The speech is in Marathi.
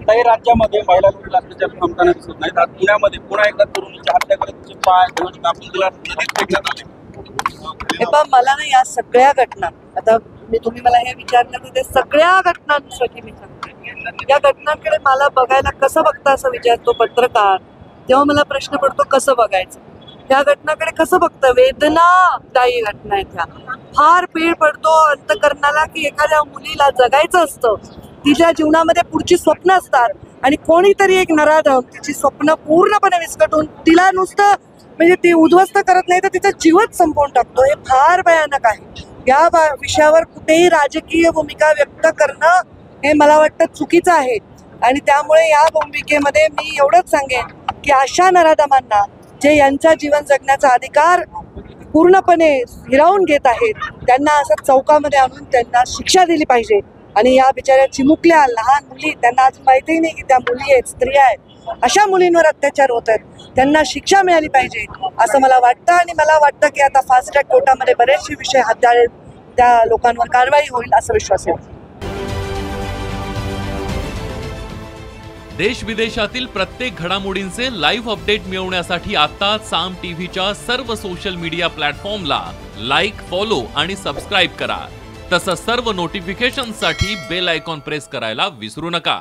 कोणत्याही राज्यामध्ये महिलांवरील अत्याचार थांबताना दिसत नाहीत. आज पुण्यामध्ये पुन्हा एकदा तरुणीची हत्या करत तिचे पाय घोट कापून तिला नदीत फेकण्यात आले. मला ना या सगळ्या घटना, आता तुम्ही मला हे विचारलं तर ते सगळ्या घटनांसाठी मी सांगते, या घटनांकडे मला बघायला कसं बघता असं विचारतो पत्रकार, तेव्हा मला प्रश्न पडतो कसं बघायचं. त्या घटनाकडे कसं बघतं, वेदनादायी घटना आहेत ह्या. फार पीळ पडतो अंतकरणाला की एखाद्या मुलीला जगायचं असतं, तिच्या जीवनामध्ये पुढची स्वप्न असतात आणि कोणीतरी एक नराधम तिची स्वप्न पूर्णपणे विस्कटून तिला नुसतं म्हणजे ती उद्ध्वस्त करत नाही तर तिचा जीवच संपवून टाकतो. हे फार भयानक आहे. या विषयावर कुठेही राजकीय भूमिका व्यक्त करणं हे मला वाटतं चुकीचं आहे आणि त्यामुळे या भूमिकेमध्ये मी एवढंच सांगेन की अशा नराधमांना जे यांचा जीवन जगण्याचा अधिकार पूर्णपणे हिरावून घेत आहेत त्यांना असं चौकामध्ये आणून त्यांना शिक्षा दिली पाहिजे. आणि या बिचाऱ्या चिमुकल्या लहान मुली, त्यांना अजून माहितीही नाही की त्या मुली आहेत, स्त्रिया आहेत, अशा मुलींवर अत्याचार होत आहेत, त्यांना शिक्षा मिळाली पाहिजे असं मला वाटतं. आणि मला वाटतं की आता फास्ट ट्रॅक कोर्टामध्ये बरेचसे विषय हाताळले त्या लोकांवर कारवाई होईल असा विश्वास आहे. देश विदेशातील प्रत्येक घडामोडींचे लाईव्ह अपडेट मिळवण्यासाठी आता साम टीव्हीच्या सर्व सोशल मीडिया प्लॅटफॉर्मला लाईक, फॉलो आणि सबस्क्राईब करा. तसंच सर्व नोटिफिकेशनसाठी बेल आयकॉन प्रेस करायला विसरू नका.